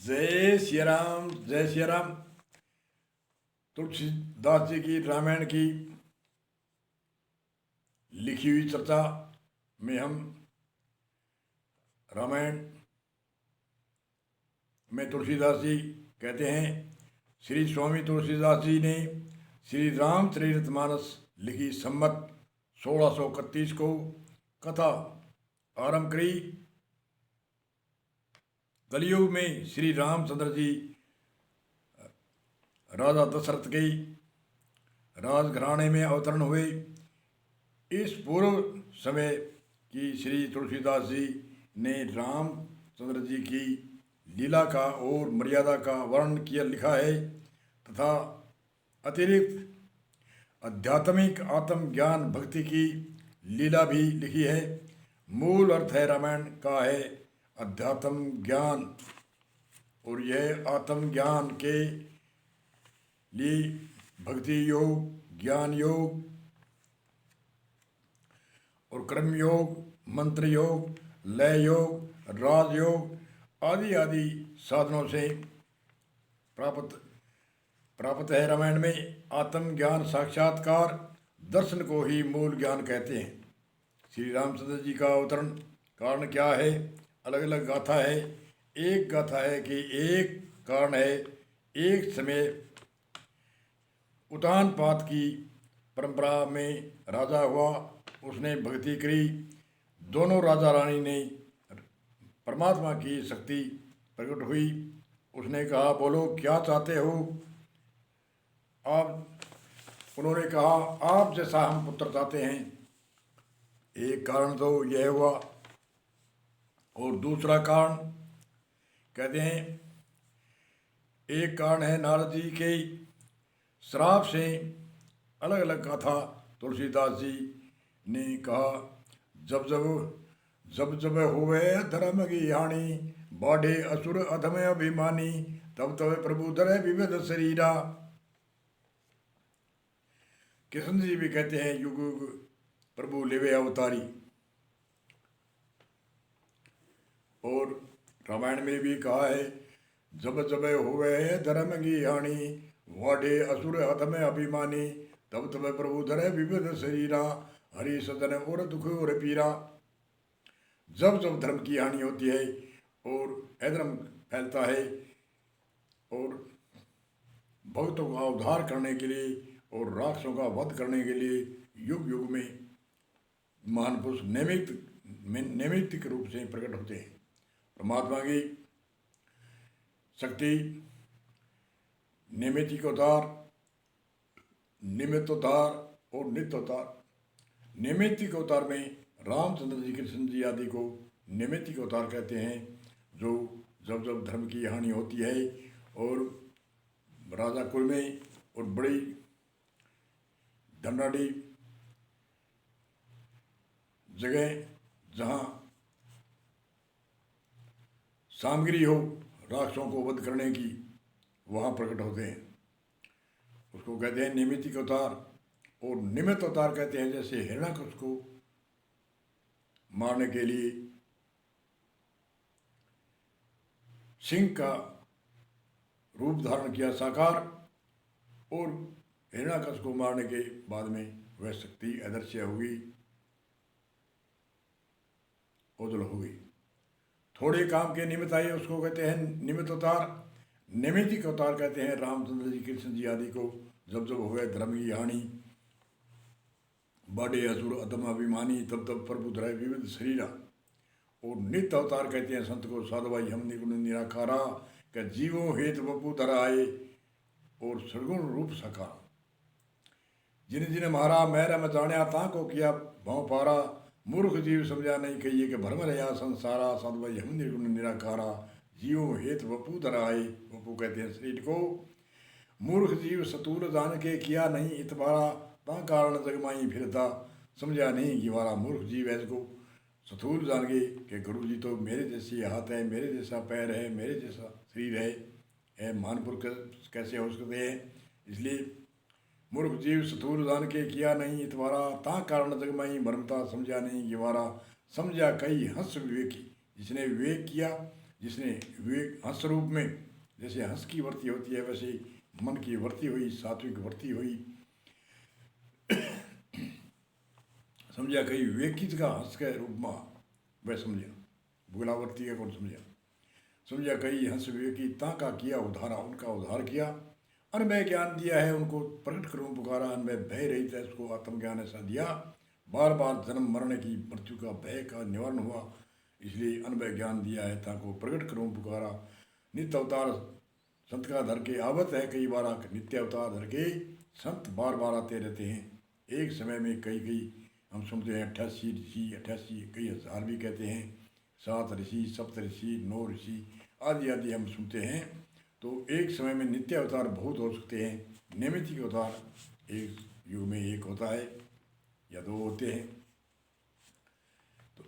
जय श्री राम, जय श्री राम। तुलसीदास जी की रामायण की लिखी हुई चर्चा में हम रामायण में तुलसीदास जी कहते हैं, श्री स्वामी तुलसीदास जी ने श्री रामचरितमानस लिखी संमत 1631 को कथा आरंभ करी। कलयुग में श्री रामचंद्र जी राजा दशरथ के राजघराने में अवतरण हुए। इस पूर्व समय की श्री तुलसीदास जी ने रामचंद्र जी की लीला का और मर्यादा का वर्णन किया लिखा है तथा अतिरिक्त आध्यात्मिक आत्मज्ञान भक्ति की लीला भी लिखी है। मूल अर्थ है रामायण का है अध्यात्म ज्ञान, और यह आत्मज्ञान के लिए भक्ति योग, ज्ञान योग और कर्म योग, मंत्र योग, लय योग, राजयोग आदि आदि साधनों से प्राप्त है। रामायण में आत्मज्ञान साक्षात्कार दर्शन को ही मूल ज्ञान कहते हैं। श्री रामचंद्र जी का अवतरण कारण क्या है? अलग अलग गाथा है। एक गाथा है कि एक कारण है, एक समय उतान पात की परंपरा में राजा हुआ, उसने भक्ति करी। दोनों राजा रानी ने परमात्मा की शक्ति प्रकट हुई। उसने कहा, बोलो क्या चाहते हो आप? उन्होंने कहा, आप जैसा हम पुत्र चाहते हैं। एक कारण तो यह हुआ, और दूसरा कारण कहते हैं, एक कारण है नारद जी के श्राप से। अलग अलग कथा तुलसीदास जी ने कहा, जब जब हुए धर्म की हानि, बाढ़े असुर अधम अभिमानी, तब तब प्रभु धरे विविध शरीरा। कृष्ण जी भी कहते हैं, युग युग प्रभु लेवे अवतारी। और रामायण में भी कहा है, जब जब हुए धर्म की हानि, वाढ़े असुर अधम अभिमानी, तब तब प्रभु धरे विविध शरीरा, हरि सदन और दुख और पीरा। जब जब धर्म की हानि होती है और अधर्म फैलता है, और भक्तों का उद्धार करने के लिए और राक्षसों का वध करने के लिए युग युग में महान पुरुष नैमित्तिक रूप से प्रकट होते हैं। परमात्मा की शक्ति नैमित्तिक अवतार, निमित्त अवतार और नित्य अवतार। नैमित्तिक अवतार में रामचंद्र जी, कृष्ण जी आदि को नैमित्तिक अवतार कहते हैं, जो जब जब धर्म की हानि होती है और राजा कुल में और बड़ी धनाढ़ी जगह जहाँ सामग्री हो राक्षसों को वध करने की, वहाँ प्रकट होते हैं। उसको कहते हैं नैमित्तिक अवतार। और निमित्त अवतार कहते हैं, जैसे हिरण्यकश्यप को मारने के लिए सिंह का रूप धारण किया साकार, और हिरण्यकश्यप को मारने के बाद में वह शक्ति अदृश्य हो गई, ओझल हो गई। थोड़े काम के निमित्त आए, उसको कहते हैं निमित्त अवतार। नैमित्तिक अवतार कहते हैं रामचंद्र जी, कृष्ण जी आदि को जब जब हुए धर्म की हानि, बाढ़े असुर अधम अभिमानी, तब तब प्रभु धरे विविध शरीरा। और नित्य अवतार कहते हैं संत को, साधु भाई हम निर्गुण निराकारा, कि जीवों हेत बपू धर आए और सदगुण रूप सका। जिन जिन मारा मैर में जाने ता को किया भाव पारा, मूर्ख जीव समझा नहीं कहिए कि भ्रम रहा संसारा, साधु भाई हम निर्गुण निराकारा, जीवों हेत वपू धर आए। वपू कहते हैं शरीर को। मूर्ख जीव सतूर जान के किया नहीं इतबारा, ता कारण जगमाई फिरता, समझा नहीं कि वारा। मूर्ख जीव है इसको सतूर जान के कि गुरु जी तो मेरे जैसी हाथ है, मेरे जैसा पैर है, मेरे जैसा शरीर है, महान पुरुष कैसे हो सकते हैं। इसलिए मूर्ख जीव सतूर जान के किया नहीं इतवारा, ता कारण जगमाई भरमता, समझा नहीं गिवारा। समझा कई हंस विवेकी, जिसने विवेक किया, जिसने विवेक हंस रूप में, जैसे हंस की वृत्ति होती है वैसे मन की वृत्ति हुई, सात्विक वृत्ति हुई। समझा कहीं विवेकित का हंस के रूप में वह समझा, भूलावर्ती का कौन समझा। समझा कहीं हंस विवेकी ता का किया उधारा, उनका उद्धार किया। अनभय ज्ञान दिया है उनको, प्रकट करूं पुकारा, अनभय भय रहित है उसको आत्मज्ञान ऐसा दिया। बार बार जन्म मरने की मृत्यु का भय का निवारण हुआ, इसलिए अनभय ज्ञान दिया है ताको प्रकट करूं पुकारा। नित्य अवतार संत का धर के आवत है कई बार, नित्य अवतार धर के संत बार बार आते रहते हैं। एक समय में कई कई हम सुनते हैं 88 ऋषि, 88 कई हजार भी कहते हैं, 7 ऋषि, सप्त ऋषि, 9 ऋषि आदि आदि हम सुनते हैं। तो एक समय में नित्य अवतार बहुत हो सकते हैं, नैमित्तिक अवतार एक युग में एक होता है या 2 होते हैं। तो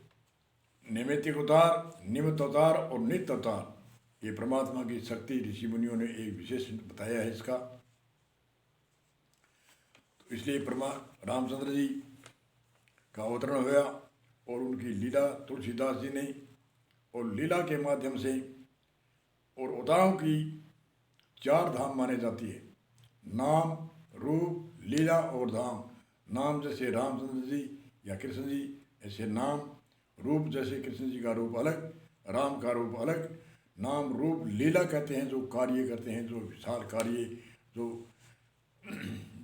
नैमित्तिक अवतार, निमित्त अवतार और नित्य अवतार, ये परमात्मा की शक्ति ऋषि मुनियों ने एक विशेष बताया है इसका। तो इसलिए रामचंद्र जी का अवतरण हुआ और उनकी लीला तुलसीदास जी ने, और लीला के माध्यम से, और अवतारों की 4 धाम माने जाती है, नाम, रूप, लीला और धाम। नाम जैसे रामचंद्र जी या कृष्ण जी, ऐसे नाम। रूप जैसे कृष्ण जी का रूप अलग, राम का रूप अलग। नाम रूप लीला कहते हैं जो कार्य करते हैं, जो विशाल कार्य, जो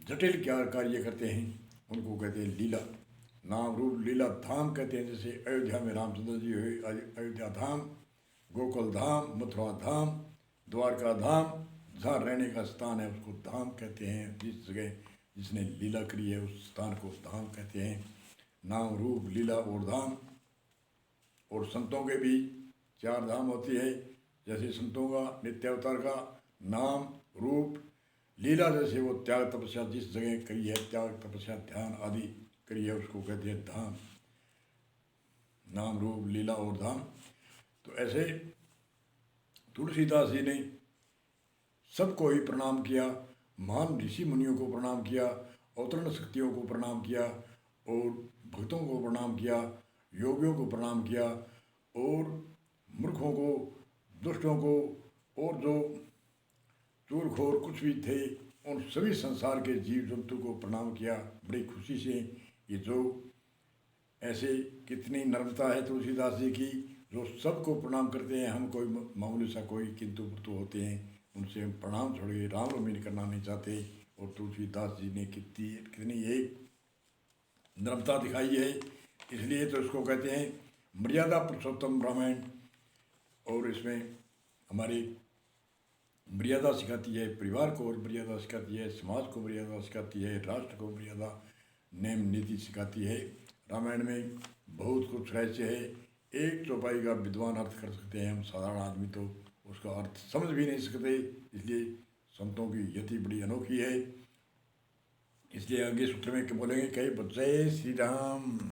जटिल क्या कार्य करते हैं उनको कहते हैं लीला। नाम रूप लीला। धाम कहते हैं जैसे अयोध्या में रामचंद्र जी हुए, अयोध्या धाम, गोकुल धाम, मथुरा धाम, द्वारका धाम, जहाँ रहने का स्थान है उसको धाम कहते हैं। जिस जगह जिसने लीला करी है उस स्थान को धाम कहते हैं। नाम रूप लीला और धाम। और संतों के भी 4 धाम होती है, जैसे संतों का नित्य अवतार का नाम, रूप, लीला, जैसे वो त्याग तपस्या जिस जगह करी है, त्याग तपस्या ध्यान आदि करी है उसको कहते हैं धाम। नाम रूप लीला और धाम। तो ऐसे तुलसीदास जी ने सबको ही प्रणाम किया, महान ऋषि मुनियों को प्रणाम किया, अवतरण शक्तियों को प्रणाम किया, और भक्तों को प्रणाम किया, योगियों को प्रणाम किया, और मूर्खों को, दुष्टों को, और जो चूरखोर कुछ भी थे उन सभी संसार के जीव जंतु को प्रणाम किया बड़ी खुशी से। ये जो ऐसे कितनी नम्रता है तुलसीदास जी की, जो सबको प्रणाम करते हैं। हम कोई मामूली सा कोई किंतु परंतु होते हैं, उनसे हम प्रणाम छोड़ के राम रमीन करना नहीं चाहते। और तुलसीदास जी ने कितनी एक नम्रता दिखाई है, इसलिए तो इसको कहते हैं मर्यादा पुरुषोत्तम रामायण। और इसमें हमारी मर्यादा सिखाती है, परिवार को और मर्यादा सिखाती है, समाज को मर्यादा सिखाती है, राष्ट्र को मर्यादा नेम नीति सिखाती है। रामायण में बहुत कुछ रहस्य है, एक चौपाई का विद्वान अर्थ कर सकते हैं हम, साधारण आदमी तो उसका अर्थ समझ भी नहीं सकते। इसलिए संतों की यति बड़ी अनोखी है। इसलिए आगे सूत्र में क्या बोलेंगे, कई बच्चे श्री राम।